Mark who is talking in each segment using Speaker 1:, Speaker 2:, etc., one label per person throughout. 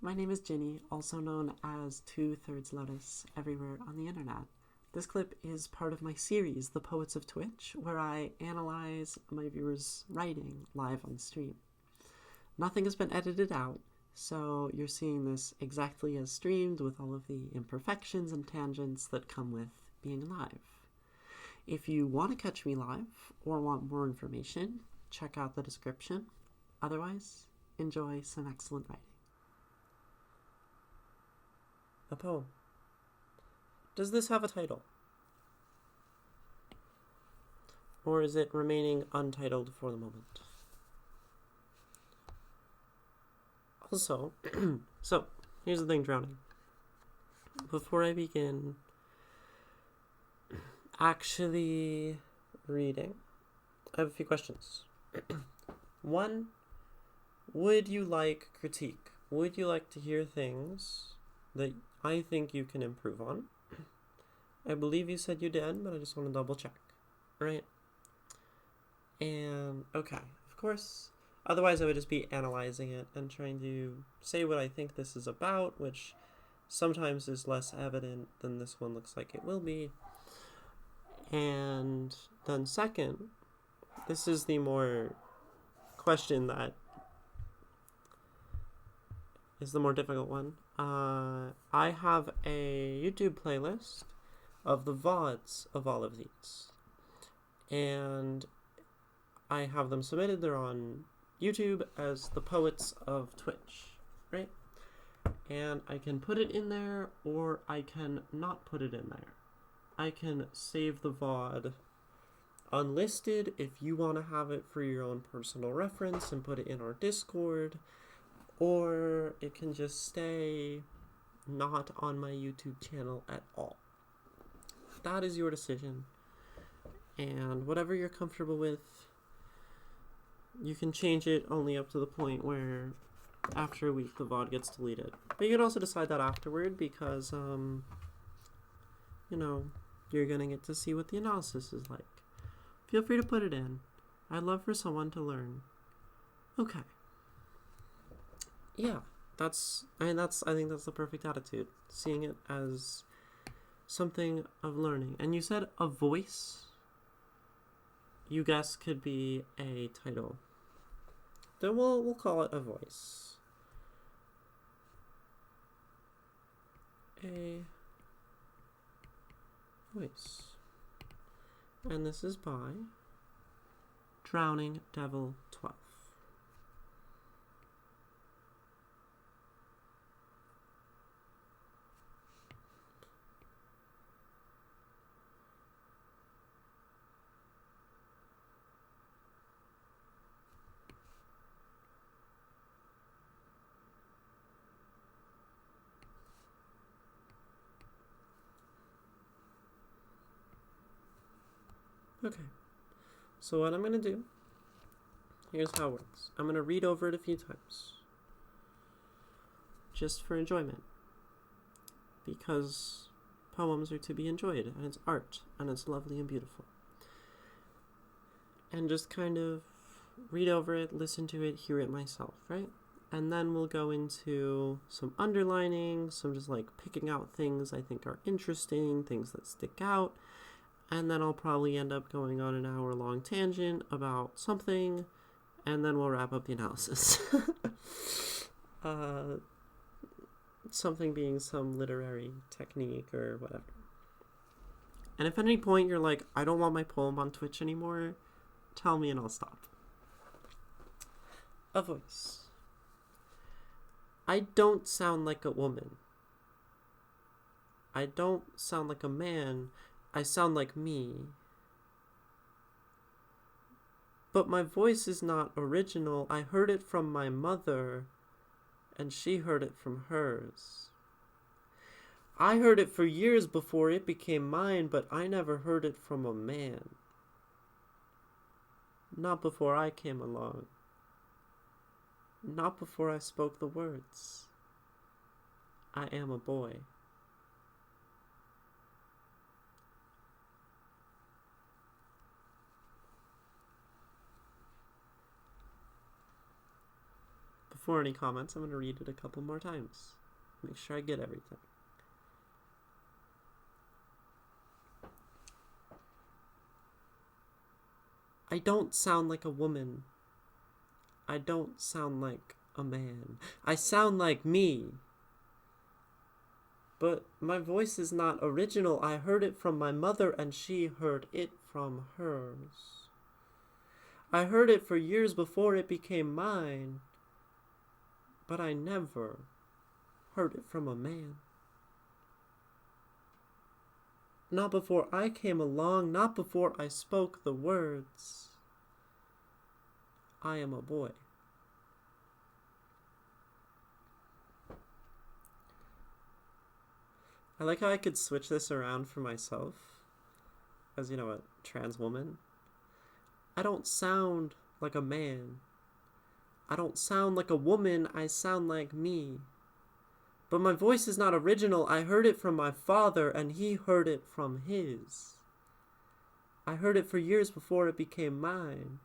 Speaker 1: My name is Ginny, also known as 2/3 Lotus, everywhere on the internet. This clip is part of my series, The Poets of Twitch, where I analyze my viewers' writing live on stream. Nothing has been edited out, so you're seeing this exactly as streamed with all of the imperfections and tangents that come with being live. If you want to catch me live or want more information, check out the description. Otherwise, enjoy some excellent writing. A poem. Does this have a title? Or is it remaining untitled for the moment? Also, so, here's the thing, Drowning. Before I begin actually reading, I have a few questions. One, would you like critique? Would you like to hear things that I think you can improve on? I believe you said you did, but I just want to double check. Right? And, okay, of course. Otherwise, I would just be analyzing it and trying to say what I think this is about, which sometimes is less evident than this one looks like it will be. And then second, this is the more question that is the more difficult one. I have a YouTube playlist of the VODs of all of these. And I have them submitted. They're on YouTube as the Poets of Twitch, right? And I can put it in there or I can not put it in there. I can save the VOD unlisted if you want to have it for your own personal reference and put it in our Discord, or it can just stay not on my YouTube channel at all. That is your decision, and whatever you're comfortable with, you can change it only up to the point where after a week the VOD gets deleted. But you can also decide that afterward because, you're gonna get to see what the analysis is like. Feel free to put it in. I'd love for someone to learn. Okay. Yeah, I think that's the perfect attitude. Seeing it as something of learning. And you said a voice, you guess, could be a title. Then we'll call it a voice. A voice. And this is by drowningdevil12. Okay, so what I'm going to do, here's how it works. I'm going to read over it a few times, just for enjoyment, because poems are to be enjoyed, and it's art, and it's lovely and beautiful. And just kind of read over it, listen to it, hear it myself, right? And then we'll go into some underlining, some just like picking out things I think are interesting, things that stick out. And then I'll probably end up going on an hour-long tangent about something, and then we'll wrap up the analysis. Something being some literary technique or whatever. And if at any point you're like, I don't want my poem on Twitch anymore, tell me and I'll stop. A voice. I don't sound like a woman. I don't sound like a man. I sound like me. But my voice is not original. I heard it from my mother, and she heard it from hers. I heard it for years before it became mine, but I never heard it from a man. Not before I came along. Not before I spoke the words. I am a boy. before any comments, I'm going to read it a couple more times. Make sure I get everything. I don't sound like a woman. I don't sound like a man. I sound like me. But my voice is not original. I heard it from my mother, and she heard it from hers. I heard it for years before it became mine, but I never heard it from a man. Not before I came along, not before I spoke the words. I am a boy. I like how I could switch this around for myself as, a trans woman. I don't sound like a man. I don't sound like a woman. I sound like me. But my voice is not original. I heard it from my father, and he heard it from his. I heard it for years before it became mine,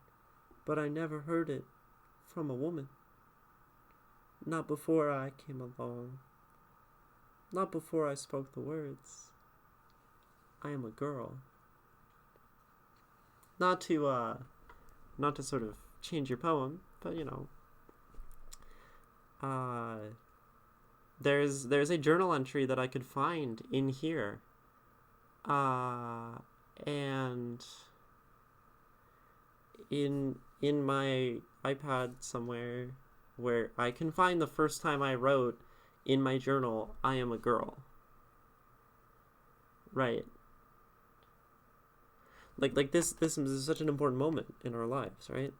Speaker 1: but I never heard it from a woman. Not before I came along. Not before I spoke the words. I am a girl. Not to sort of change your poem, but there's a journal entry that I could find in here, and in my iPad somewhere where I can find the first time I wrote in my journal, I am a girl. Right. Like this is such an important moment in our lives, right?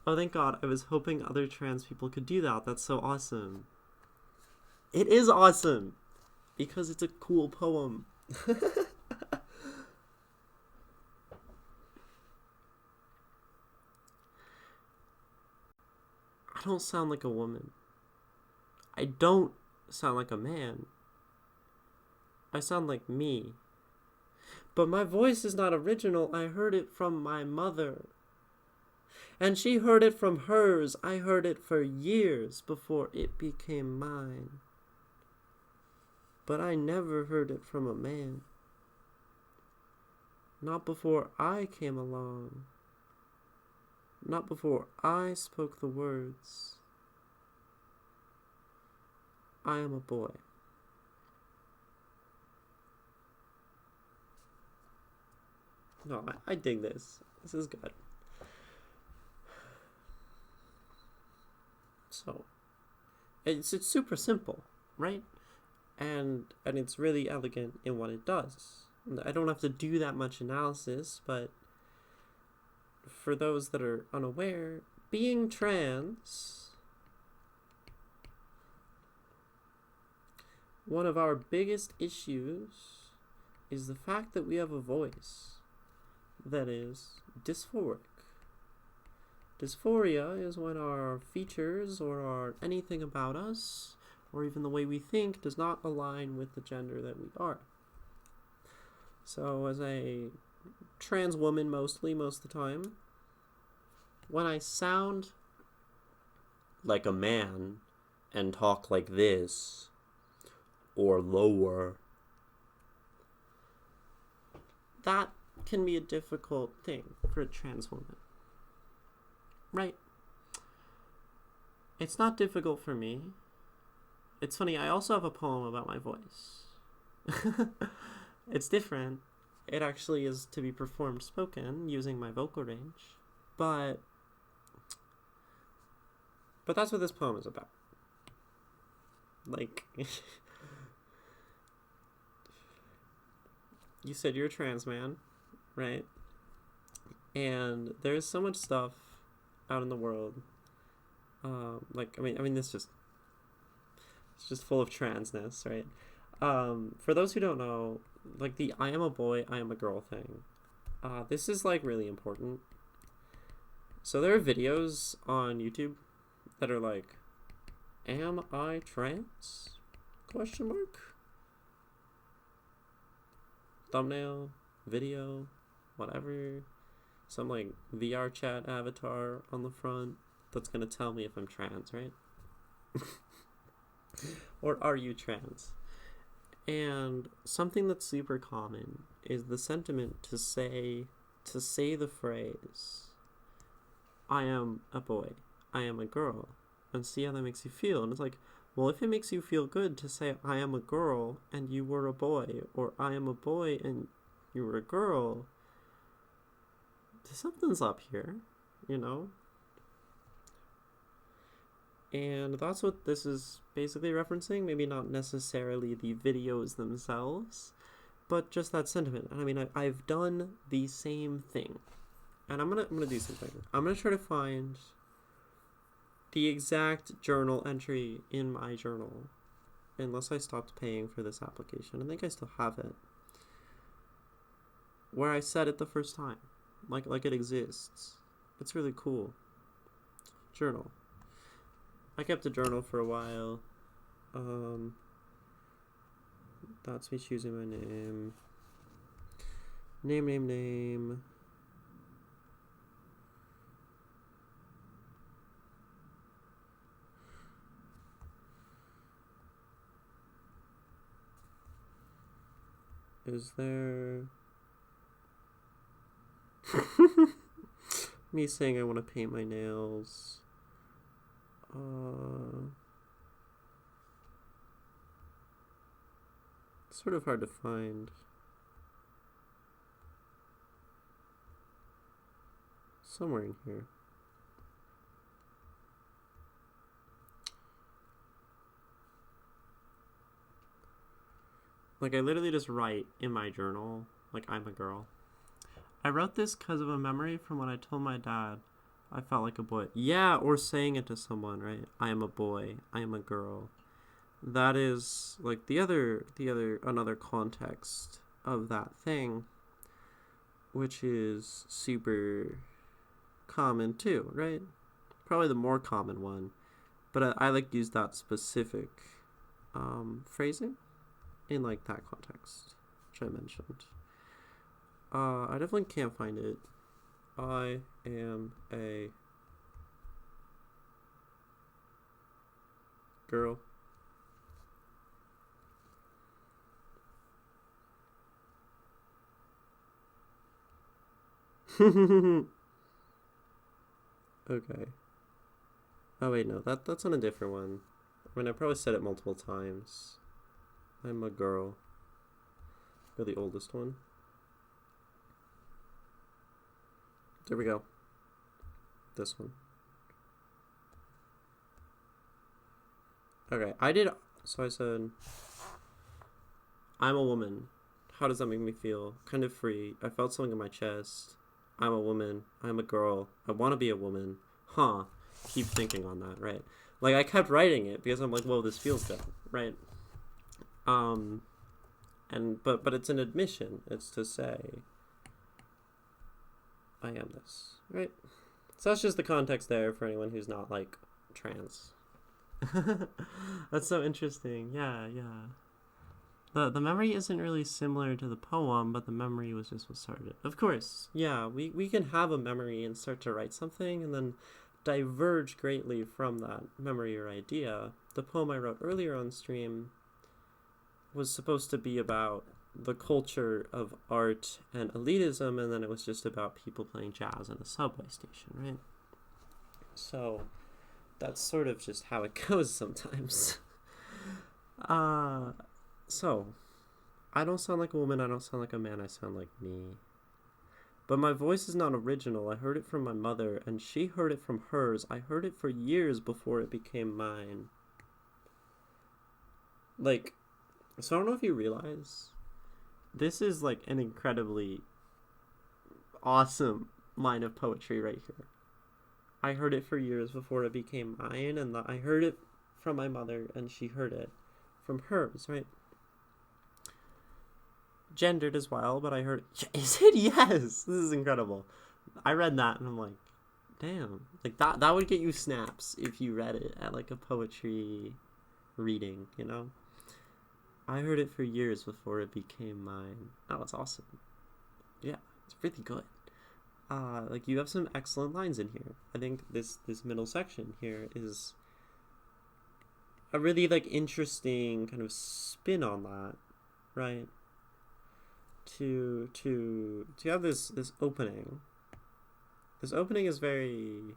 Speaker 1: Oh, thank God. I was hoping other trans people could do that. That's so awesome. It is awesome because it's a cool poem. I don't sound like a woman. I don't sound like a man. I sound like me. But my voice is not original. I heard it from my mother. And she heard it from hers. I heard it for years before it became mine. But I never heard it from a man. Not before I came along. Not before I spoke the words. I am a boy. No, I dig this. This is good. So, it's super simple, right? And it's really elegant in what it does. I don't have to do that much analysis, but for those that are unaware, being trans, one of our biggest issues is the fact that we have a voice that is dysphoric. Dysphoria is when our features or anything about us, or even the way we think, does not align with the gender that we are. So as a trans woman most of the time, when I sound like a man and talk like this, or lower, that can be a difficult thing for a trans woman. Right? It's not difficult for me. It's funny, I also have a poem about my voice. It's different. It actually is to be performed spoken using my vocal range. But that's what this poem is about. Like, you said you're a trans man, right? And there's so much stuff out in the world. It's just full of transness, right? For those who don't know, like the I am a boy, I am a girl thing. This is like really important. So there are videos on YouTube that are like, am I trans? Question mark. Thumbnail, video, whatever. some like VR chat avatar on the front that's gonna tell me if I'm trans, right? Or are you trans? And something that's super common is the sentiment to say the phrase, I am a boy, I am a girl, and see how that makes you feel. And it's like, well, if it makes you feel good to say I am a girl and you were a boy, or I am a boy and you were a girl, something's up here, you know? And that's what this is basically referencing. Maybe not necessarily the videos themselves, but just that sentiment. And I mean, I've done the same thing. And I'm gonna do something. I'm gonna try to find the exact journal entry in my journal, unless I stopped paying for this application. I think I still have it, where I said it the first time, like it exists. It's really cool. Journal. I kept a journal for a while. That's me choosing my name. Name. Is there... me saying I want to paint my nails. Sort of hard to find. Somewhere in here. Like, I literally just write in my journal, like, I'm a girl. I wrote this because of a memory from when I told my dad I felt like a boy. Yeah, or saying it to someone, right? I am a boy. I am a girl. That is, like, another context of that thing, which is super common too, right? Probably the more common one. But I like use that specific phrasing in, like, that context, which I mentioned. I definitely can't find it. I am a girl. Okay. Oh wait, no, that's on a different one. I mean, I probably said it multiple times. I'm a girl. You're the oldest one. There we go. This one. Okay, so I said, I'm a woman. How does that make me feel? Kind of free. I felt something in my chest. I'm a woman. I'm a girl. I want to be a woman. Huh. Keep thinking on that, right? Like, I kept writing it because I'm like, whoa, this feels good, right? But it's an admission. It's to say, I am this, right? So that's just the context there for anyone who's not, like, trans. That's so interesting. Yeah. The memory isn't really similar to the poem, but the memory was just what started. Of course, yeah, we can have a memory and start to write something and then diverge greatly from that memory or idea. The poem I wrote earlier on stream was supposed to be about the culture of art and elitism, and then it was just about people playing jazz in a subway station, right? So that's sort of just how it goes sometimes. So I don't sound like a woman, I don't sound like a man, I sound like me. But my voice is not original. I heard it from my mother, and she heard it from hers. I heard it for years before it became mine. Like, so I don't know if you realize, this is like an incredibly awesome line of poetry right here. I heard it for years before it became mine, and I heard it from my mother, and she heard it from hers, right? Gendered as well, but I heard, is it? Yes! This is incredible. I read that, and I'm like, damn. Like, that would get you snaps if you read it at, like, a poetry reading, you know? I heard it for years before it became mine. Oh, it's awesome. Yeah, it's really good. Like, you have some excellent lines in here. I think this middle section here is a really, like, interesting kind of spin on that, right? To have this opening. This opening is very,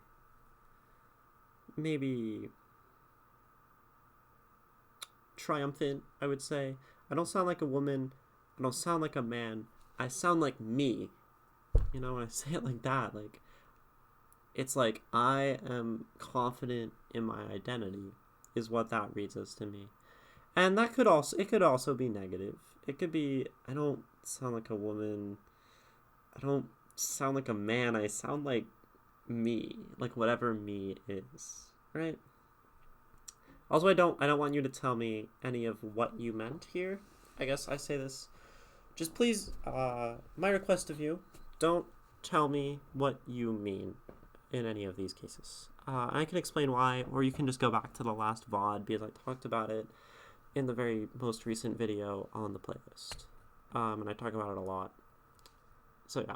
Speaker 1: maybe, triumphant, I would say. I don't sound like a woman. I don't sound like a man. I sound like me. You know, when I say it like that, like, it's like I am confident in my identity, is what that reads as to me. And that could also be negative. It could be, I don't sound like a woman. I don't sound like a man. I sound like me, like whatever me is, right? Also, I don't want you to tell me any of what you meant here. I guess I say this. Just please, my request of you, don't tell me what you mean in any of these cases. I can explain why, or you can just go back to the last VOD, because I talked about it in the very most recent video on the playlist. And I talk about it a lot. So yeah.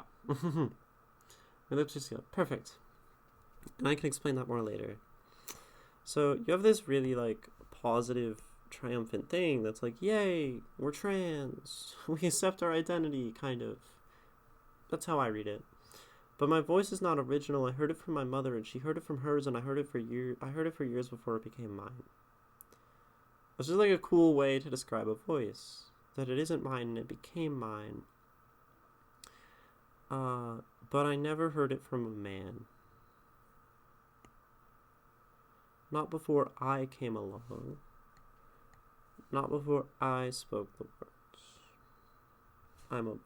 Speaker 1: My lips are sealed. Perfect. And I can explain that more later. So you have this really, like, positive, triumphant thing that's like, yay, we're trans. We accept our identity, kind of. That's how I read it. But my voice is not original. I heard it from my mother, and she heard it from hers, and I heard it for years before it became mine. It's just like a cool way to describe a voice. That it isn't mine, and it became mine. But I never heard it from a man. Not before I came along. Not before I spoke the words. I'm a boy.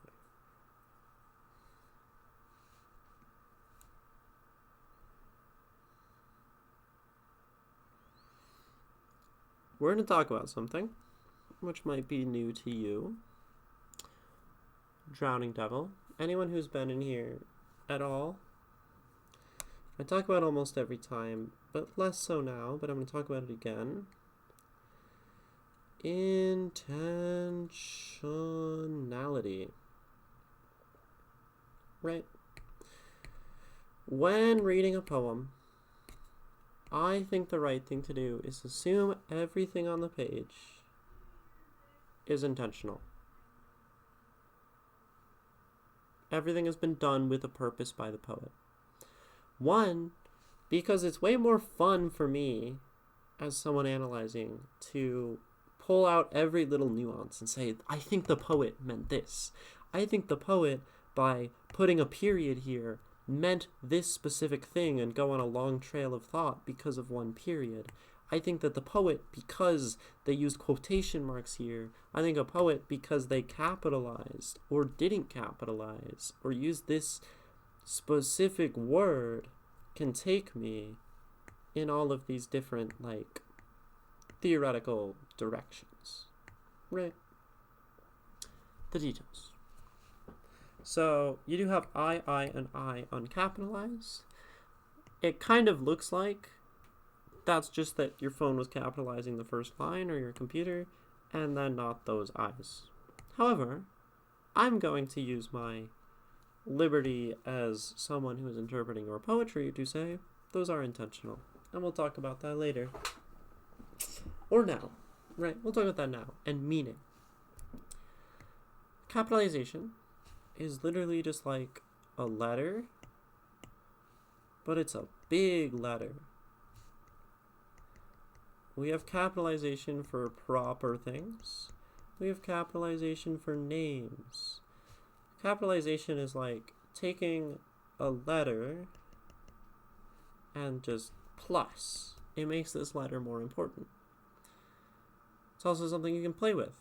Speaker 1: We're going to talk about something which might be new to you. Drowning Devil. Anyone who's been in here at all. I talk about it almost every time, but less so now, but I'm going to talk about it again. Intentionality. Right? When reading a poem, I think the right thing to do is assume everything on the page is intentional. Everything has been done with a purpose by the poet. One, because it's way more fun for me as someone analyzing to pull out every little nuance and say, I think the poet meant this. I think the poet, by putting a period here, meant this specific thing, and go on a long trail of thought because of one period. I think that the poet, because they used quotation marks here, I think a poet, because they capitalized or didn't capitalize or used this specific word, can take me in all of these different, like, theoretical directions. Right? The details. So you do have I, and I uncapitalized. It kind of looks like that's just that your phone was capitalizing the first line, or your computer, and then not those I's. However, I'm going to use my liberty as someone who is interpreting your poetry to say those are intentional. And we'll talk about that later. Or now. Right, we'll talk about that now. And meaning. Capitalization is literally just like a letter, but it's a big letter. We have capitalization for proper things. We have capitalization for names. Capitalization is like taking a letter and just plus. It makes this letter more important. It's also something you can play with.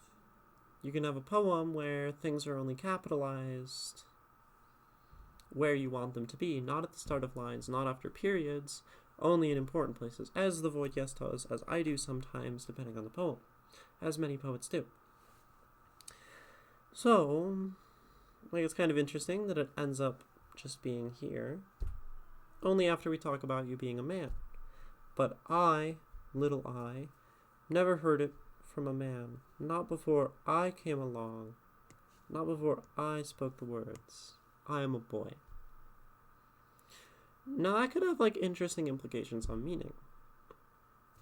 Speaker 1: You can have a poem where things are only capitalized where you want them to be, not at the start of lines, not after periods, only in important places, as the Void Yes does, as I do sometimes, depending on the poem, as many poets do. So, like, it's kind of interesting that it ends up just being here, only after we talk about you being a man. But I, little I, never heard it from a man, not before I came along, not before I spoke the words. I am a boy. Now that could have like interesting implications on meaning.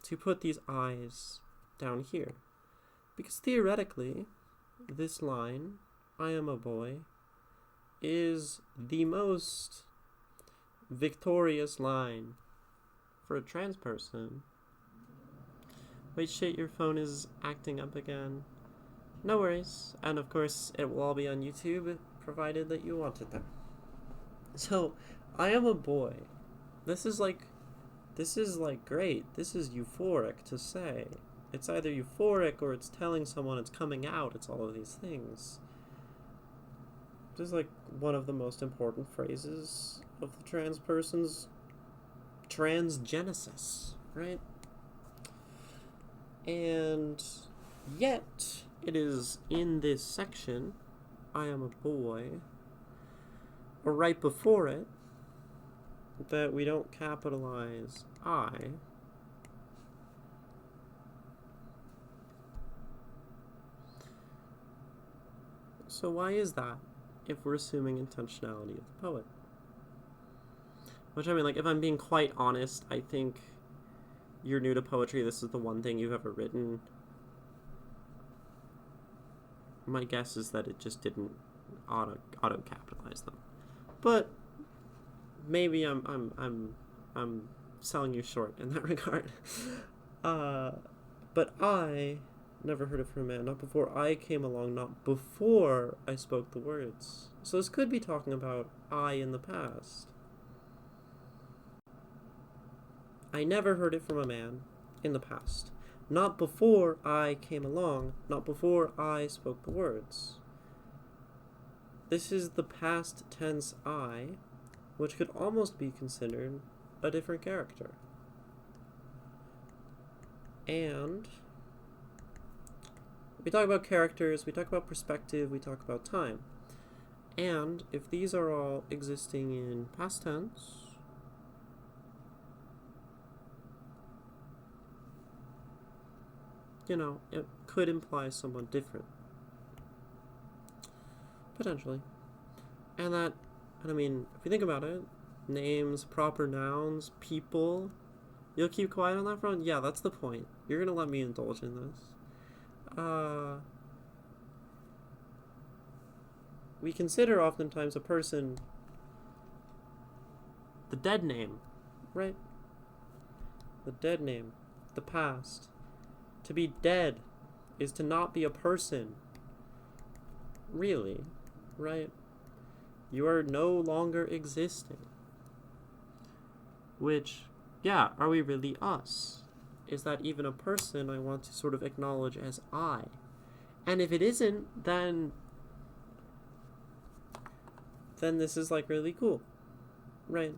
Speaker 1: To put these eyes down here. Because theoretically, this line, I am a boy, is the most victorious line for a trans person. Wait, shit, your phone is acting up again. No worries. And of course, it will all be on YouTube, provided that you want it there. So, I am a boy. This is like great. This is euphoric to say. It's either euphoric or it's telling someone it's coming out. It's all of these things. This is like one of the most important phrases of the trans person's transgenesis, right? And yet, it is in this section, I am a boy, or right before it, that we don't capitalize I. So why is that, if we're assuming intentionality of the poet? Which, I mean, like, if I'm being quite honest, I think you're new to poetry, this is the one thing you've ever written. My guess is that it just didn't auto-capitalize them. But maybe I'm selling you short in that regard. But I never heard it from a man, not before I came along, not before I spoke the words. So this could be talking about I in the past. I never heard it from a man in the past. Not before I came along, not before I spoke the words. This is the past tense I, which could almost be considered a different character. And we talk about characters, we talk about perspective, we talk about time. And if these are all existing in past tense, you know, it could imply someone different. Potentially. And I mean, if you think about it, names, proper nouns, people, you'll keep quiet on that front? Yeah, that's the point. You're gonna let me indulge in this. We consider oftentimes a person the dead name, right? The dead name, the past. To be dead is to not be a person. Really, right? You are no longer existing. Which, yeah, are we really us? Is that even a person I want to sort of acknowledge as I? And if it isn't, then this is like really cool, right?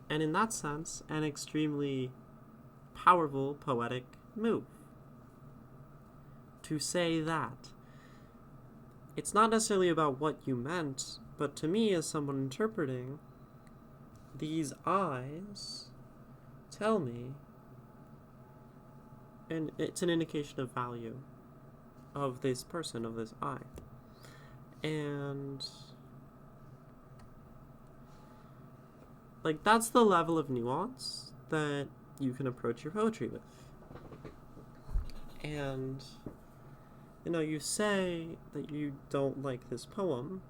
Speaker 1: And in that sense, an extremely powerful poetic move. To say that. It's not necessarily about what you meant, but to me, as someone interpreting, these eyes tell me, and it's an indication of value of this person, of this I. And like, that's the level of nuance that you can approach your poetry with. And, you know, you say that you don't like this poem,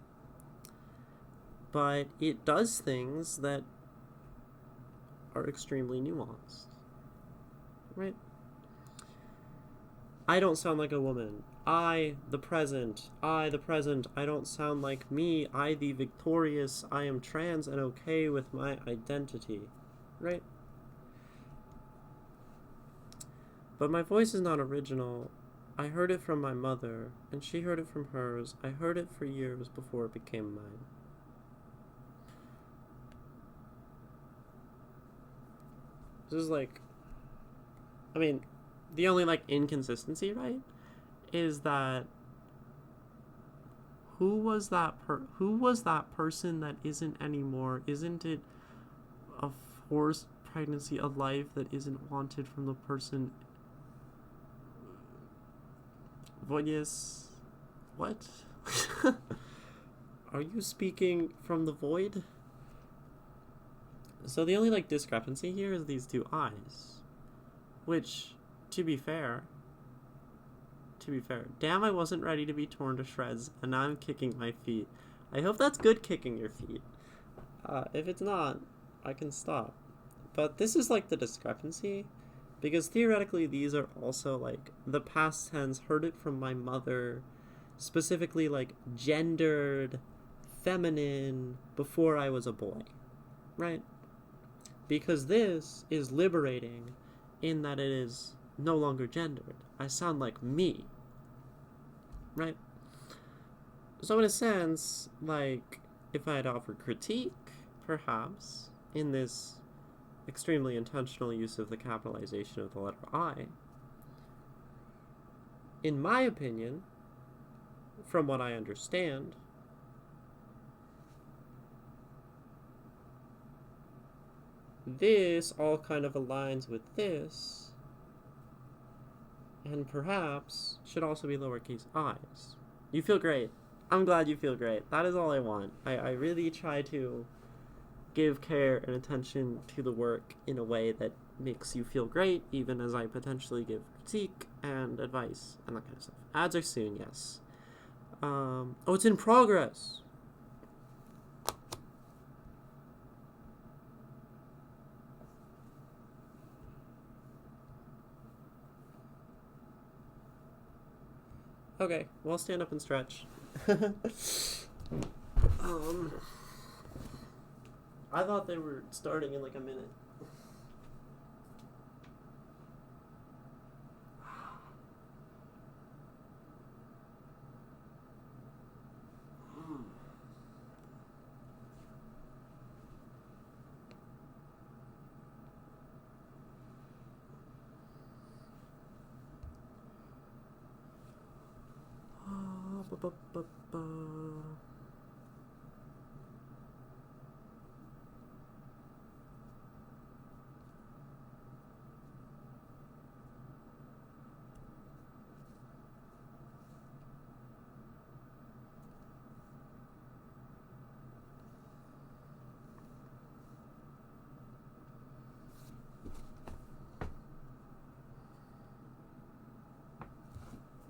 Speaker 1: but it does things that are extremely nuanced, right? I don't sound like a woman. I, the present, I don't sound like me, I, the victorious, I am trans and okay with my identity, right? But my voice is not original. I heard it from my mother, and she heard it from hers. I heard it for years before it became mine. This is like, I mean, the only like inconsistency, right, is that who was that person that isn't anymore? Isn't it a forced pregnancy, a life that isn't wanted from the person Voidius. What? Are you speaking from the void? So the only, like, discrepancy here is these two eyes. Which, to be fair, damn, I wasn't ready to be torn to shreds, and now I'm kicking my feet. I hope that's good kicking your feet. If it's not, I can stop. But this is, like, the discrepancy, because theoretically these are also, like, the past tense, heard it from my mother, specifically, like, gendered, feminine, before I was a boy, right? Because this is liberating in that it is no longer gendered. I sound like me, right? So in a sense, like, if I had offered critique, perhaps, in this extremely intentional use of the capitalization of the letter I, in my opinion, from what I understand, this all kind of aligns with this, and perhaps should also be lowercase i's. You feel great. I'm glad you feel great. That is all I want. I really try to give care and attention to the work in a way that makes you feel great, even as I potentially give critique and advice and that kind of stuff. Ads are soon, yes. Oh, it's in progress. Okay, well, stand up and stretch. I thought they were starting in like a minute.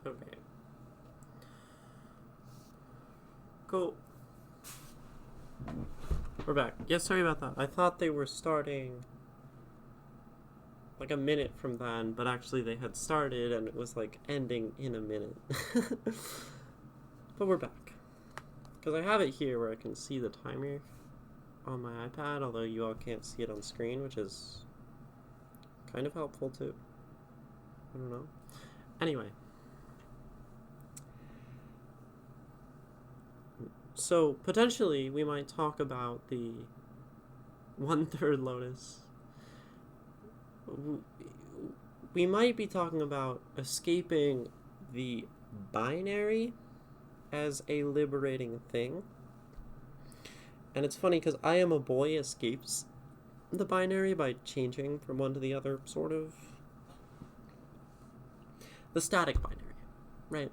Speaker 1: Okay. Cool. We're back. Yeah, sorry about that. I thought they were starting like a minute from then, but actually they had started and it was like ending in a minute. But we're back. Because I have it here where I can see the timer on my iPad, although you all can't see it on screen, which is kind of helpful too. I don't know. Anyway. So, potentially, we might talk about the 1/3 lotus. We might be talking about escaping the binary as a liberating thing. And it's funny because I Am a Boy escapes the binary by changing from one to the other, sort of. The static binary, right?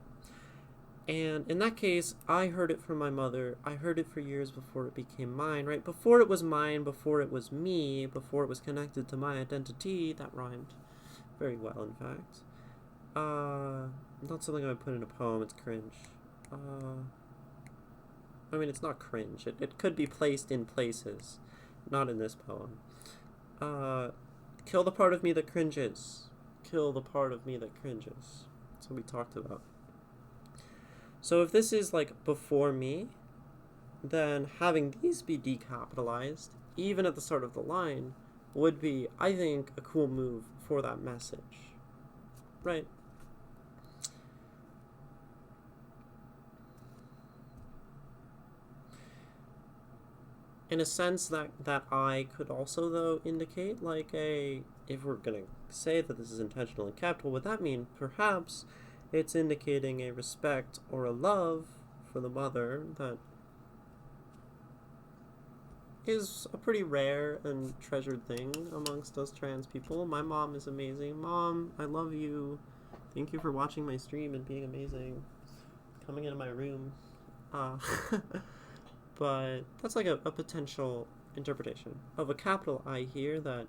Speaker 1: And in that case, I heard it from my mother. I heard it for years before it became mine, right? Before it was mine, before it was me, before it was connected to my identity. That rhymed very well, in fact. Not something I would put in a poem. It's cringe. I mean, it's not cringe. It could be placed in places. Not in this poem. Kill the part of me that cringes. Kill the part of me that cringes. That's what we talked about. So if this is like before me, then having these be decapitalized, even at the start of the line, would be, I think, a cool move for that message. Right? In a sense, that I could also, though, indicate like if we're going to say that this is intentional and kept, what would that mean? Perhaps it's indicating a respect or a love for the mother that is a pretty rare and treasured thing amongst us trans people. My mom is amazing. Mom, I love you. Thank you for watching my stream and being amazing. Coming into my room. Uh, but that's like a potential interpretation of a capital I here that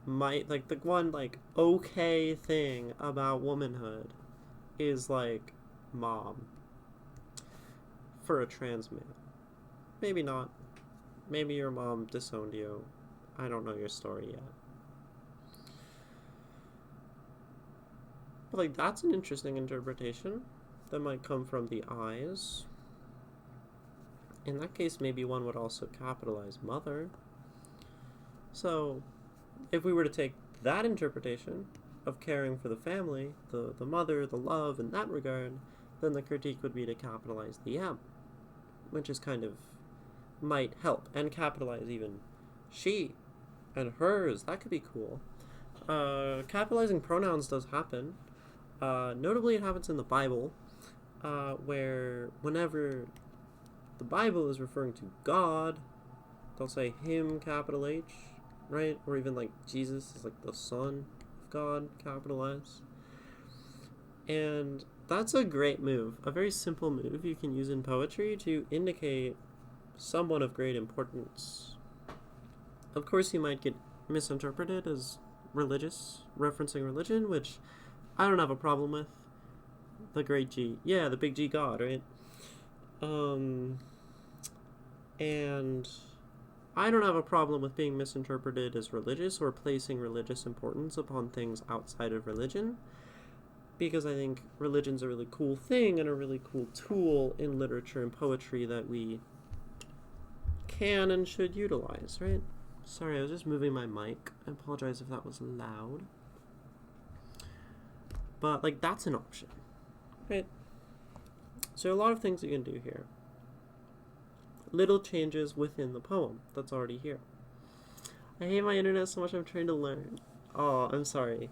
Speaker 1: might, like, the one, like, okay thing about womanhood is, like, mom. For a trans man. Maybe not. Maybe your mom disowned you. I don't know your story yet. But, like, that's an interesting interpretation that might come from the eyes. In that case, maybe one would also capitalize mother. So, if we were to take that interpretation of caring for the family, the mother, the love, in that regard, then the critique would be to capitalize the M, which is kind of might help, and capitalize even she and hers. That could be cool. Capitalizing pronouns does happen. Notably, it happens in the Bible, where whenever the Bible is referring to God, they'll say him, capital H, right? Or even like Jesus is like the Son of God, capital S. And that's a great move, a very simple move you can use in poetry to indicate someone of great importance. Of course, you might get misinterpreted as religious, referencing religion, which I don't have a problem with. The great G. Yeah, the big G God, right? And I don't have a problem with being misinterpreted as religious or placing religious importance upon things outside of religion, because I think religion's a really cool thing and a really cool tool in literature and poetry that we can and should utilize, right? Sorry, I was just moving my mic. I apologize if that was loud. But, like, that's an option, right? So a lot of things you can do here. Little changes within the poem that's already here. I hate my internet so much I'm trying to learn. Oh, I'm sorry.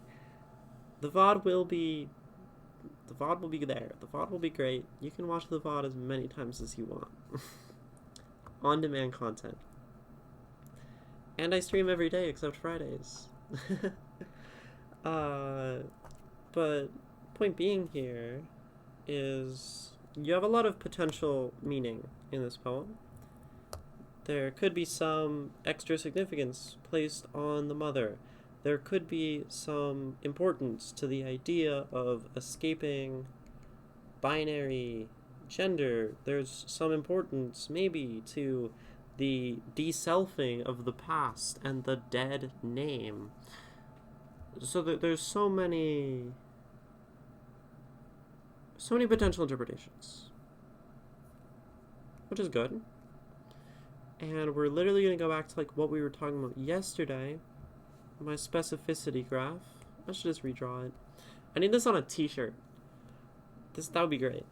Speaker 1: The VOD will be there. The VOD will be great. You can watch the VOD as many times as you want. On-demand content. And I stream every day except Fridays. But point being here is you have a lot of potential meaning in this poem. There could be some extra significance placed on the mother. There could be some importance to the idea of escaping binary gender. There's some importance maybe to the deselfing of the past and the dead name. So there's so many potential interpretations, which is good. And we're literally going to go back to like what we were talking about yesterday, my specificity graph. I should just redraw it. I need this on a t-shirt. That would be great.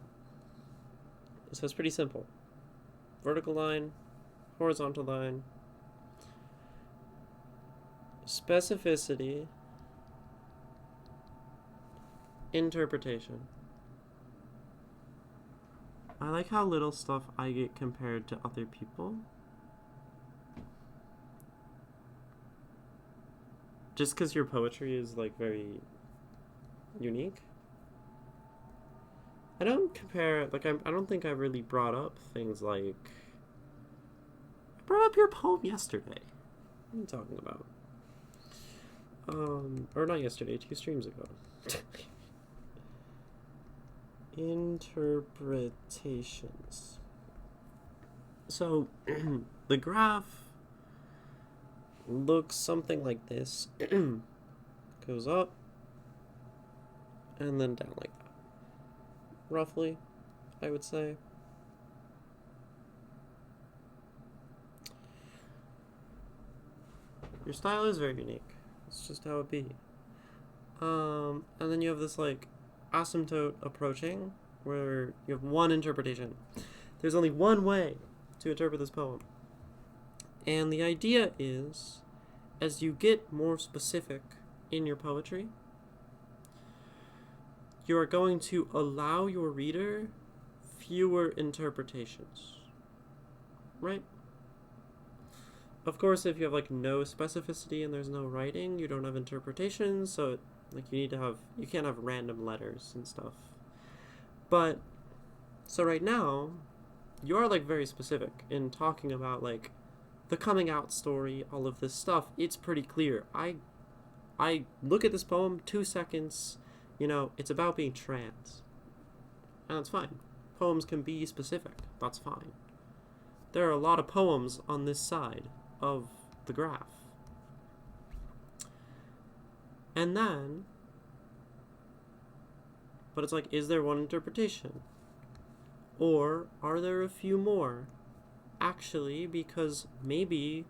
Speaker 1: So it's pretty simple. Vertical line, horizontal line, specificity, interpretation. I like how little stuff I get compared to other people. Just because your poetry is like very unique. I don't compare, like, I don't think I really brought up things like, I brought up your poem yesterday. What are you talking about? Or not yesterday, 2 streams ago. Interpretations. So, the graph looks something like this. Goes up, and then down like that. Roughly, I would say. Your style is very unique. It's just how it be. And then you have this like asymptote approaching where you have one interpretation. There's only one way to interpret this poem. And the idea is, as you get more specific in your poetry, you are going to allow your reader fewer interpretations, right? Of course, if you have like no specificity and there's no writing, you don't have interpretations, so Like, you can't have random letters and stuff. But, so right now, you're, like, very specific in talking about, like, the coming out story, all of this stuff. It's pretty clear. I look at this poem, 2 seconds, it's about being trans. And that's fine. Poems can be specific. That's fine. There are a lot of poems on this side of the graph. And then, but it's like, is there one interpretation? Or are there a few more? Actually, because maybe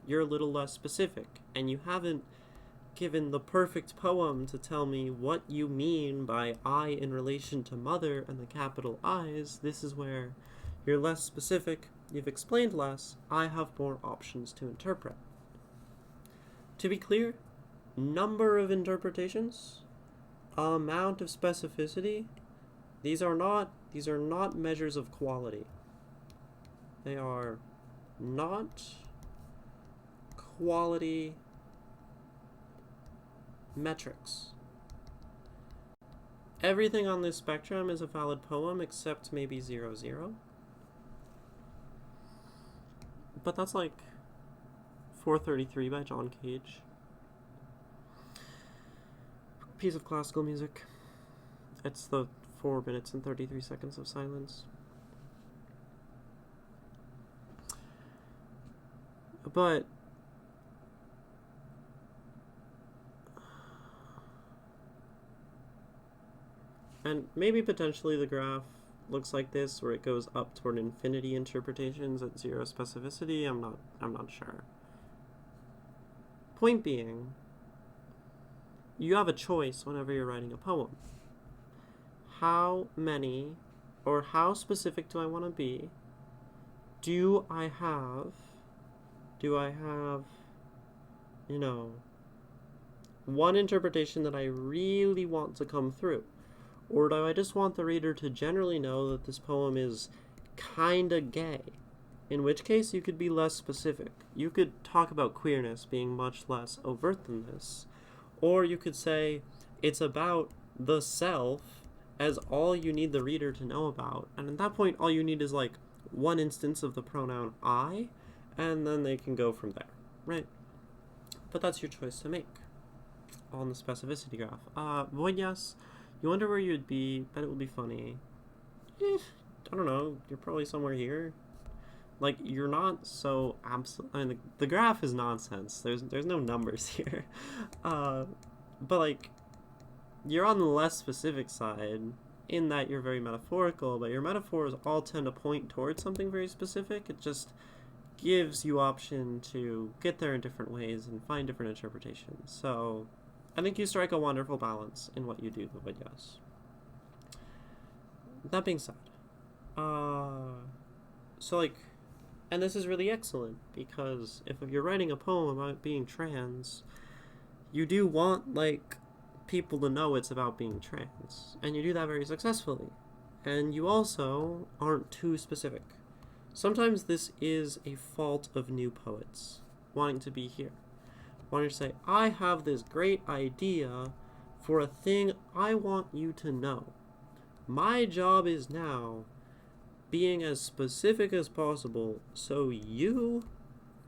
Speaker 1: you're a little less specific and you haven't given the perfect poem to tell me what you mean by I in relation to mother and the capital I's. This is where you're less specific, you've explained less, I have more options to interpret. To be clear, number of interpretations, amount of specificity, these are not measures of quality. They are not quality metrics. Everything on this spectrum is a valid poem except maybe 0, 0. But that's like 433 by John Cage. Piece of classical music. It's the 4 minutes and 33 seconds of silence. But and maybe potentially the graph looks like this, where it goes up toward infinity interpretations at 0 specificity. I'm not sure. Point being, you have a choice whenever you're writing a poem. How many, or how specific do I want to be? Do I have, one interpretation that I really want to come through? Or do I just want the reader to generally know that this poem is kinda gay? In which case, you could be less specific. You could talk about queerness being much less overt than this. Or you could say, it's about the self as all you need the reader to know about. And at that point, all you need is like one instance of the pronoun I, and then they can go from there, right? But that's your choice to make on the specificity graph. Voyas, you wonder where you'd be, bet it would be funny. I don't know, you're probably somewhere here. Like, you're not so absolute. I mean, the graph is nonsense. There's no numbers here. But, like, you're on the less specific side in that you're very metaphorical, but your metaphors all tend to point towards something very specific. It just gives you option to get there in different ways and find different interpretations. So, I think you strike a wonderful balance in what you do, but yes. That being said, so, like, and this is really excellent, because if you're writing a poem about being trans, you do want, like, people to know it's about being trans, and you do that very successfully. And you also aren't too specific. Sometimes this is a fault of new poets, wanting to be here. Wanting to say, I have this great idea for a thing I want you to know. My job is now being as specific as possible so you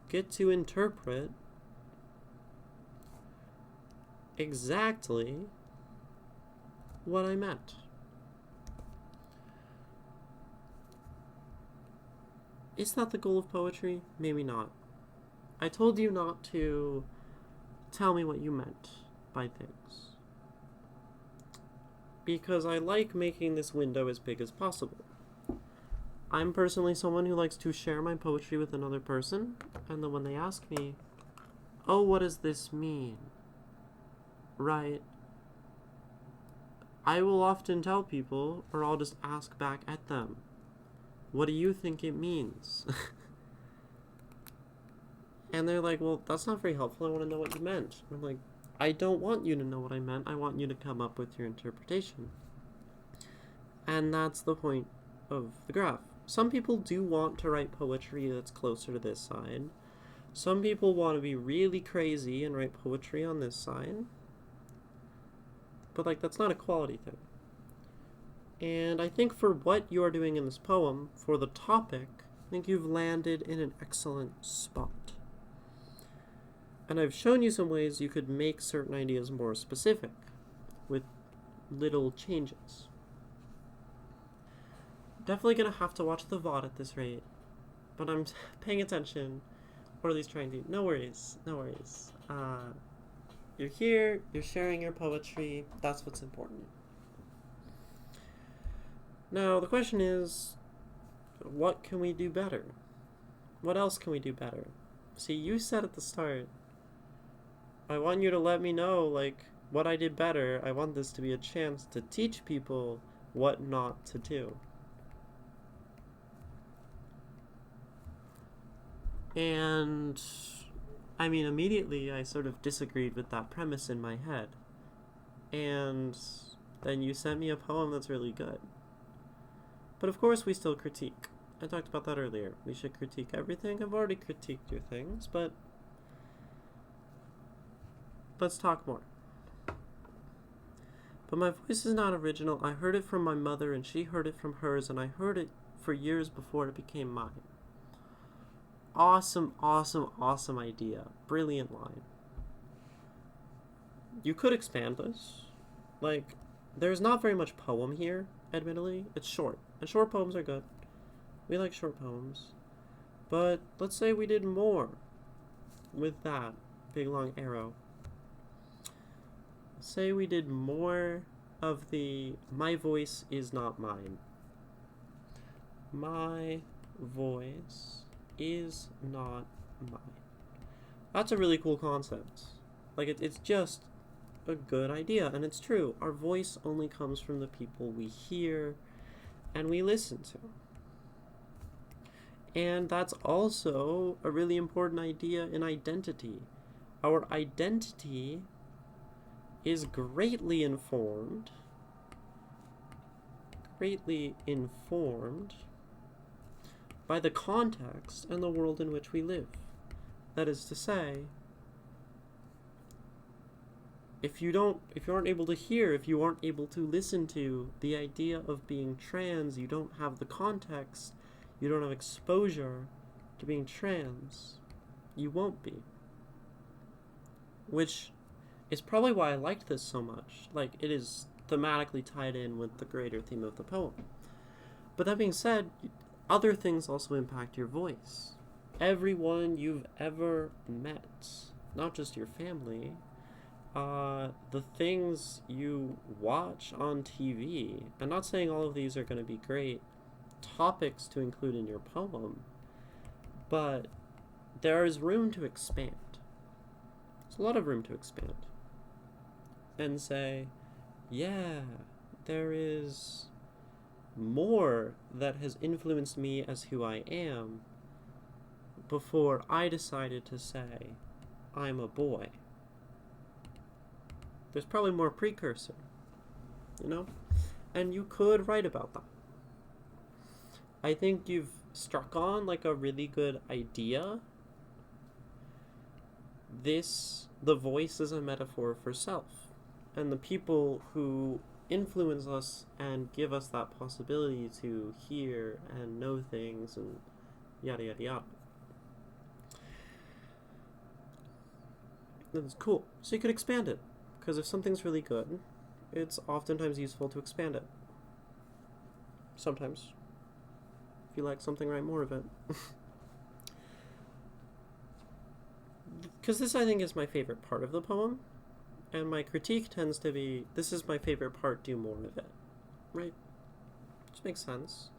Speaker 1: get to interpret exactly what I meant. Is that the goal of poetry? Maybe not. I told you not to tell me what you meant by things, because I like making this window as big as possible. I'm personally someone who likes to share my poetry with another person, and then when they ask me, oh, what does this mean? Right? I will often tell people, or I'll just ask back at them, what do you think it means? And they're like, well, that's not very helpful. I want to know what you meant. And I'm like, I don't want you to know what I meant. I want you to come up with your interpretation. And that's the point of the graph. Some people do want to write poetry that's closer to this side. Some people want to be really crazy and write poetry on this side. But, like, that's not a quality thing. And I think for what you are doing in this poem, for the topic, I think you've landed in an excellent spot. And I've shown you some ways you could make certain ideas more specific with little changes. Definitely gonna have to watch the VOD at this rate, but I'm paying attention, or at least trying to. No worries, no worries. You're here, you're sharing your poetry, that's what's important. Now, the question is, what can we do better? What else can we do better? See, you said at the start, I want you to let me know, like, what I did better. I want this to be a chance to teach people what not to do. And, I mean, immediately I sort of disagreed with that premise in my head. And then you sent me a poem that's really good. But of course we still critique. I talked about that earlier. We should critique everything. I've already critiqued your things, but let's talk more. But my voice is not original. I heard it from my mother, and she heard it from hers, and I heard it for years before it became mine. Awesome, awesome, awesome idea. Brilliant line. You could expand this. Like, there's not very much poem here, admittedly. It's short, and short poems are good. We like short poems. But let's say we did more with that big long arrow. Say we did more of the my voice is not mine. My voice is not mine. That's a really cool concept. Like, it's just a good idea, and it's true. Our voice only comes from the people we hear and we listen to. And that's also a really important idea in identity. Our identity is greatly informed by the context and the world in which we live. That is to say, if you aren't able to hear, if you aren't able to listen to the idea of being trans, you don't have the context, you don't have exposure to being trans, you won't be. Which is probably why I liked this so much. Like, it is thematically tied in with the greater theme of the poem. But that being said, other things also impact your voice. Everyone you've ever met, not just your family, the things you watch on TV. I'm not saying all of these are going to be great topics to include in your poem, but there is room to expand. There's a lot of room to expand. And say, yeah, there is more that has influenced me as who I am before I decided to say, I'm a boy. There's probably more precursor, you know? And you could write about that. I think you've struck on, like, a really good idea. The voice is a metaphor for self. And the people who influence us and give us that possibility to hear and know things and yada yada yada. That's cool. So you could expand it. Because if something's really good, it's oftentimes useful to expand it. Sometimes. If you like something, write more of it. Because this, I think, is my favorite part of the poem. And my critique tends to be, this is my favorite part, do more of it. Right? Which makes sense.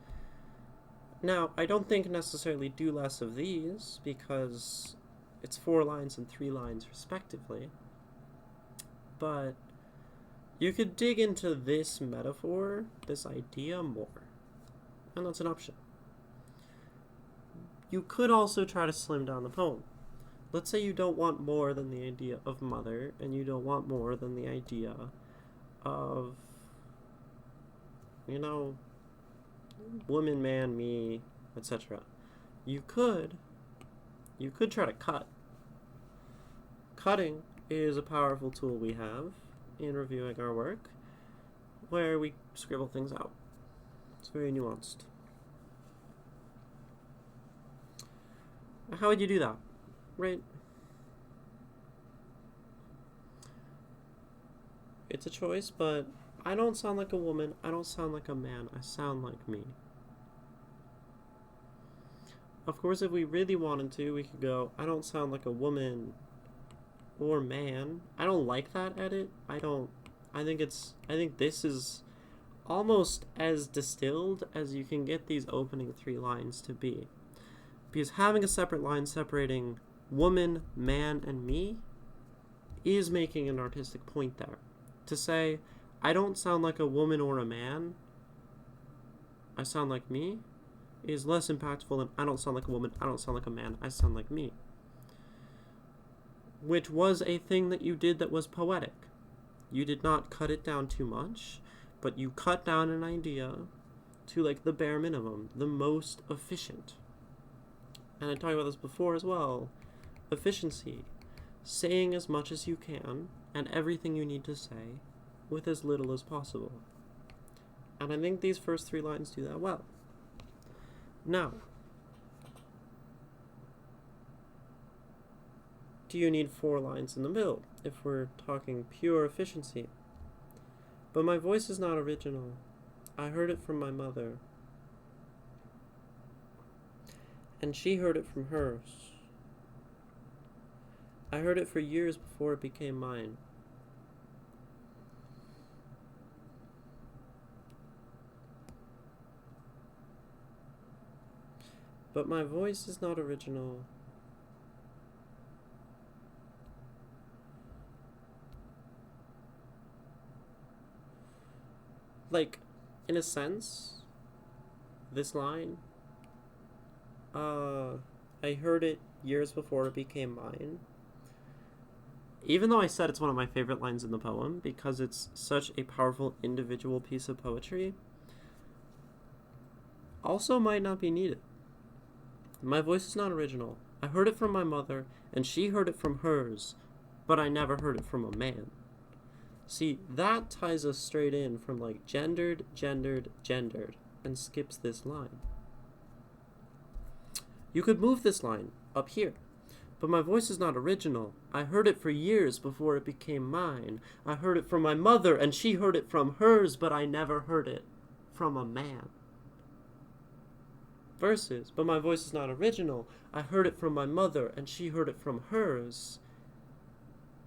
Speaker 1: Now, I don't think necessarily do less of these, because it's 4 lines and 3 lines respectively. But you could dig into this metaphor, this idea, more. And that's an option. You could also try to slim down the poem. Let's say you don't want more than the idea of mother, and you don't want more than the idea of, you know, woman, man, me, etc. You could try to cut. Cutting is a powerful tool we have in reviewing our work, where we scribble things out. It's very nuanced. How would you do that? Right? It's a choice, but I don't sound like a woman. I don't sound like a man. I sound like me. Of course, if we really wanted to, we could go, I don't sound like a woman or man. I don't like that edit. I think this is almost as distilled as you can get these opening 3 lines to be. Because having a separate line separating woman, man, and me is making an artistic point there. To say, I don't sound like a woman or a man, I sound like me, is less impactful than I don't sound like a woman, I don't sound like a man, I sound like me. Which was a thing that you did that was poetic. You did not cut it down too much, but you cut down an idea to like the bare minimum, the most efficient. And I talked about this before as well. Efficiency. Saying as much as you can and everything you need to say with as little as possible. And I think these first 3 lines do that well. Now, do you need 4 lines in the middle if we're talking pure efficiency? But my voice is not original. I heard it from my mother. And she heard it from hers. I heard it for years before it became mine. But my voice is not original. Like, in a sense, this line, I heard it years before it became mine. Even though I said it's one of my favorite lines in the poem, because it's such a powerful individual piece of poetry, also might not be needed. My voice is not original. I heard it from my mother, and she heard it from hers, but I never heard it from a man. See, that ties us straight in from like gendered, and skips this line. You could move this line up here. But my voice is not original. I heard it for years before it became mine. I heard it from my mother, and she heard it from hers, but I never heard it from a man. Verses, but my voice is not original. I heard it from my mother, and she heard it from hers.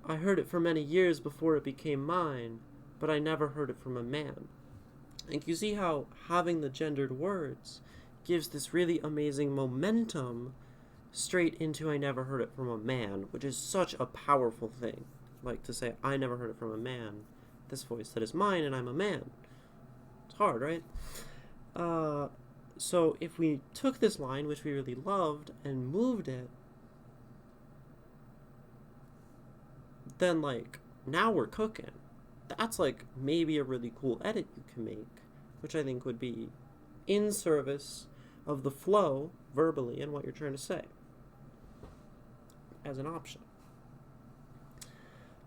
Speaker 1: I heard it for many years before it became mine, but I never heard it from a man. And you see how having the gendered words gives this really amazing momentum straight into I never heard it from a man, which is such a powerful thing. Like to say, I never heard it from a man. This voice that is mine and I'm a man. It's hard, right? So if we took this line, which we really loved, and moved it, then like, now we're cooking. That's like maybe a really cool edit you can make, which I think would be in service of the flow verbally and what you're trying to say as an option.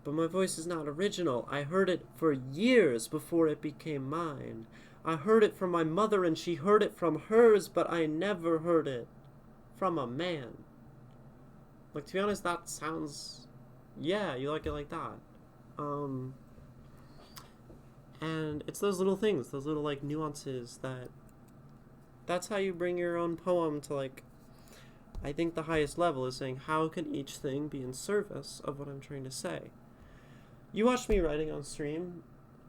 Speaker 1: But my voice is not original. I heard it for years before it became mine. I heard it from my mother and she heard it from hers, but I never heard it from a man. Like, to be honest, that sounds, yeah, you like it like that. And it's those little things, those little like nuances that's how you bring your own poem to like, I think the highest level is saying, how can each thing be in service of what I'm trying to say? You watched me writing on stream.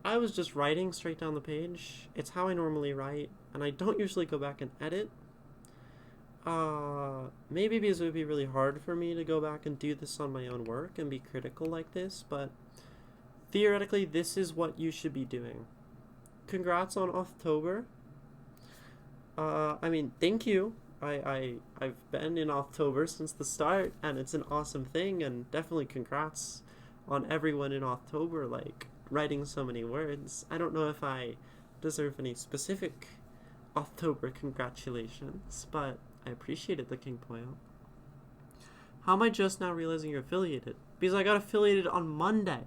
Speaker 1: I was just writing straight down the page. It's how I normally write, and I don't usually go back and edit. Maybe because it would be really hard for me to go back and do this on my own work and be critical like this, but theoretically, this is what you should be doing. Congrats on October. Thank you. I've been in October since the start, and it's an awesome thing, and definitely congrats on everyone in October, like, writing so many words. I don't know if I deserve any specific October congratulations, but I appreciated the King Poyo. How am I just now realizing you're affiliated? Because I got affiliated on Monday.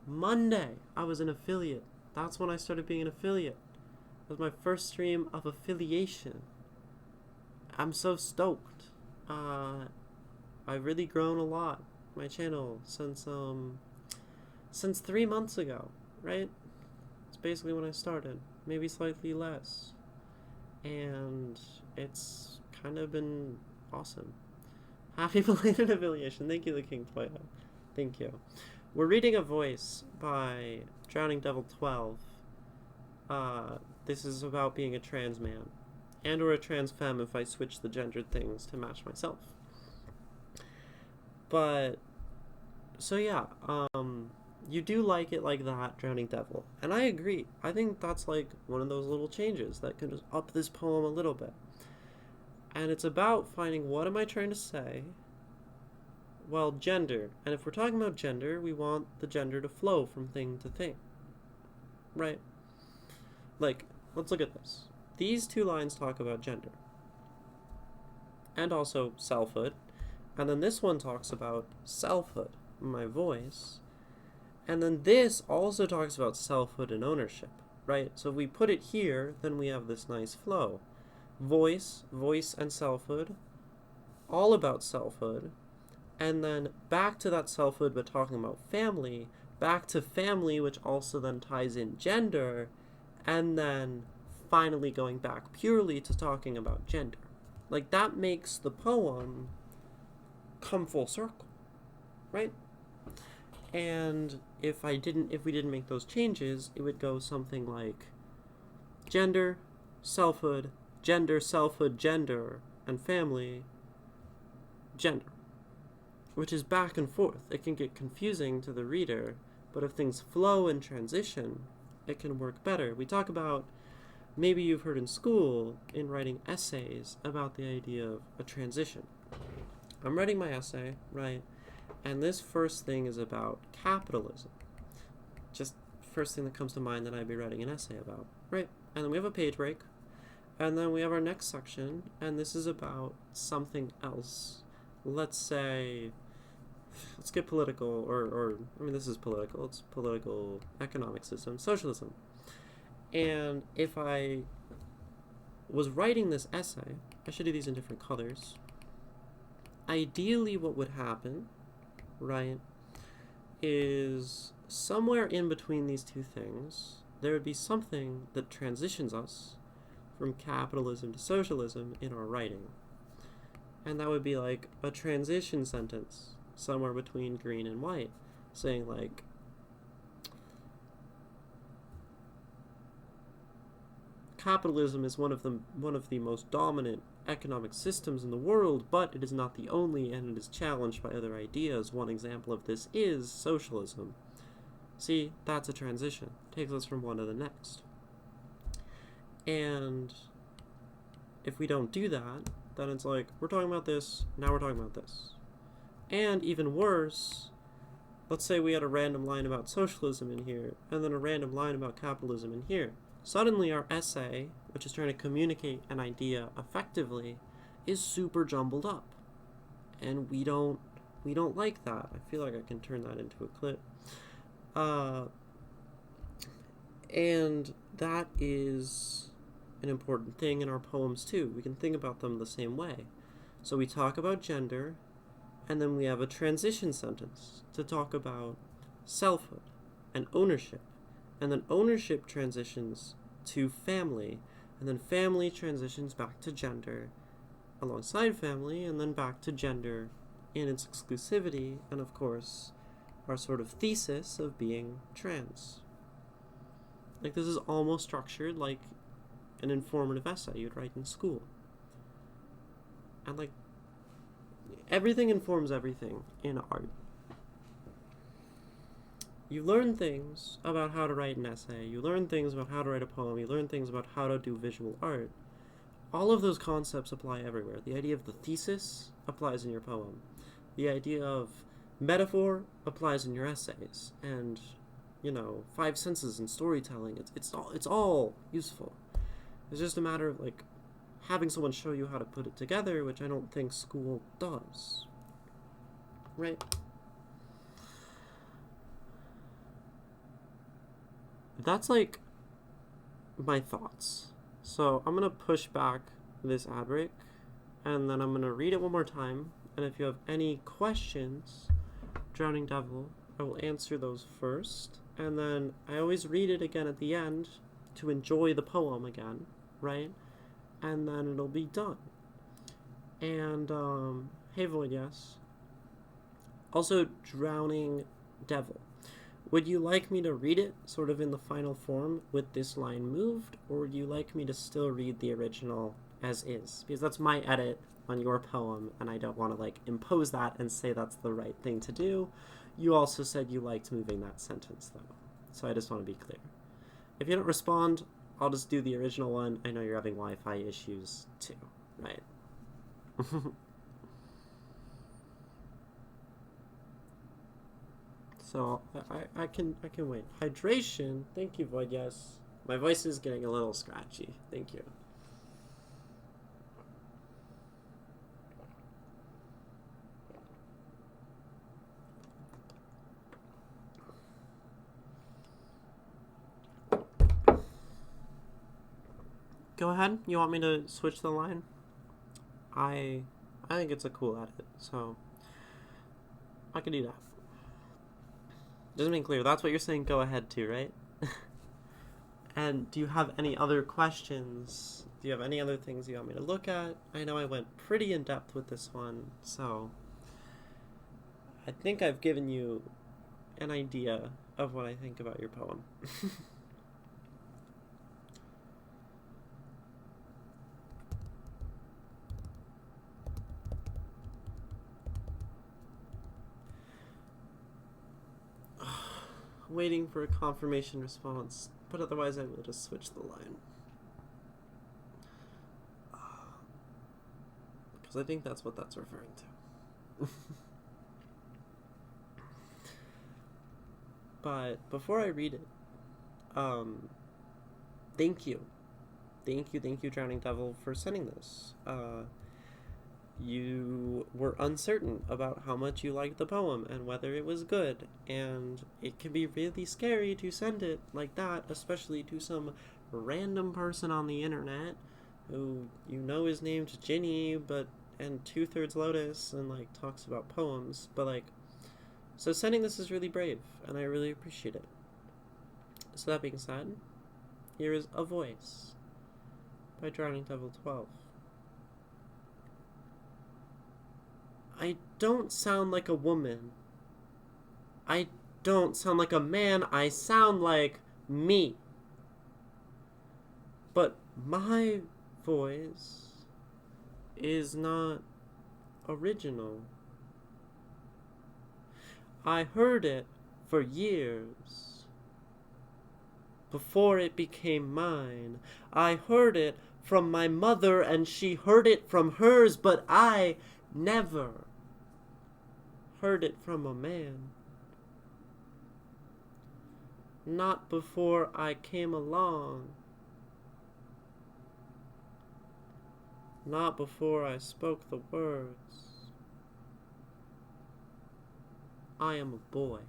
Speaker 1: Monday, I was an affiliate. That's when I started being an affiliate. It was my first stream of affiliation. I'm so stoked. I've really grown a lot, my channel, since 3 months ago, right? It's basically when I started, maybe slightly less. And it's kind of been awesome. Happy belated affiliation. Thank you, the King Toyo. Thank you. We're reading A Voice by drowningdevil12. This is about being a trans man. And or a trans femme if I switch the gendered things to match myself. But, so yeah, you do like it like that, Drowning Devil. And I agree. I think that's like one of those little changes that can just up this poem a little bit. And it's about finding, what am I trying to say? Well, gender. And if we're talking about gender, we want the gender to flow from thing to thing. Right? Like, let's look at this. These two lines talk about gender. And also selfhood. And then this one talks about selfhood, my voice. And then this also talks about selfhood and ownership, right? So if we put it here, then we have this nice flow. Voice and selfhood, all about selfhood. And then back to that selfhood, but talking about family, back to family, which also then ties in gender, and then finally going back purely to talking about gender. Like, that makes the poem come full circle, right? And if we didn't make those changes, it would go something like gender, selfhood, gender, and family, gender. Which is back and forth. It can get confusing to the reader, but if things flow and transition, it can work better. We talk about, maybe you've heard in school, in writing essays, about the idea of a transition. I'm writing my essay, right? And this first thing is about capitalism. Just first thing that comes to mind that I'd be writing an essay about, right? And then we have a page break, and then we have our next section, and this is about something else. Let's say, let's get political, or I mean, this is political. It's political economic system, socialism. And if I was writing this essay, I should do these in different colors. Ideally, what would happen, right, is somewhere in between these two things, there would be something that transitions us from capitalism to socialism in our writing. And that would be like a transition sentence somewhere between green and white, saying like, capitalism is one of the most dominant economic systems in the world, but it is not the only, and it is challenged by other ideas. One example of this is socialism. See, that's a transition. It takes us from one to the next. And if we don't do that, then it's like, we're talking about this, now we're talking about this. And even worse, let's say we had a random line about socialism in here, and then a random line about capitalism in here. Suddenly our essay, which is trying to communicate an idea effectively, is super jumbled up. And we don't like that. I feel like I can turn that into a clip. And that is an important thing in our poems too. We can think about them the same way. So we talk about gender, and then we have a transition sentence to talk about selfhood and ownership. And then ownership transitions to family, and then family transitions back to gender alongside family, and then back to gender in its exclusivity, and of course, our sort of thesis of being trans. Like, this is almost structured like an informative essay you'd write in school. And like, everything informs everything in art. You learn things about how to write an essay, you learn things about how to write a poem, you learn things about how to do visual art. All of those concepts apply everywhere. The idea of the thesis applies in your poem. The idea of metaphor applies in your essays. And, you know, 5 senses in storytelling, it's all useful. It's just a matter of, like, having someone show you how to put it together, which I don't think school does. Right? that's like my thoughts. So I'm gonna push back this ad break, and then I'm gonna read it one more time. And if you have any questions, Drowning Devil, I will answer those first, and then I always read it again at the end to enjoy the poem again, right? And then it'll be done. And hey Void, yes. Also, Drowning Devil. Would you like me to read it sort of in the final form with this line moved, or would you like me to still read the original as is? Because that's my edit on your poem, and I don't want to like impose that and say that's the right thing to do. You also said you liked moving that sentence though, so I just want to be clear. If you don't respond, I'll just do the original one. I know you're having Wi-Fi issues too, right? So I can wait. Hydration. Thank you, Void. Yes, my voice is getting a little scratchy. Thank you. Go ahead. You want me to switch the line? I think it's a cool edit, so I can do that. Just being clear, that's what you're saying. Go ahead to, right? And do you have any other questions? Do you have any other things you want me to look at? I know I went pretty in depth with this one, so I think I've given you an idea of what I think about your poem. Waiting for a confirmation response, but otherwise I will just switch the line. Because I think that's what that's referring to. But before I read it, thank you. Thank you, Drowning Devil, for sending this. You were uncertain about how much you liked the poem and whether it was good, and it can be really scary to send it like that, especially to some random person on the internet who you know is named Ginny, and 2/3 Lotus, and like talks about poems, but like, so sending this is really brave, and I really appreciate it. So that being said, here is A Voice by drowningdevil12. I don't sound like a woman. I don't sound like a man. I sound like me. But my voice is not original. I heard it for years before it became mine. I heard it from my mother, and she heard it from hers, but I never heard it from a man. Not before I came along. Not before I spoke the words. I am a boy.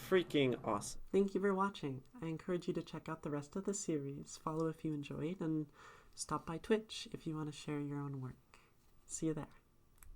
Speaker 1: Freaking awesome. Thank you for watching. I encourage you to check out the rest of the series, follow if you enjoyed, and stop by Twitch if you want to share your own work. See you there.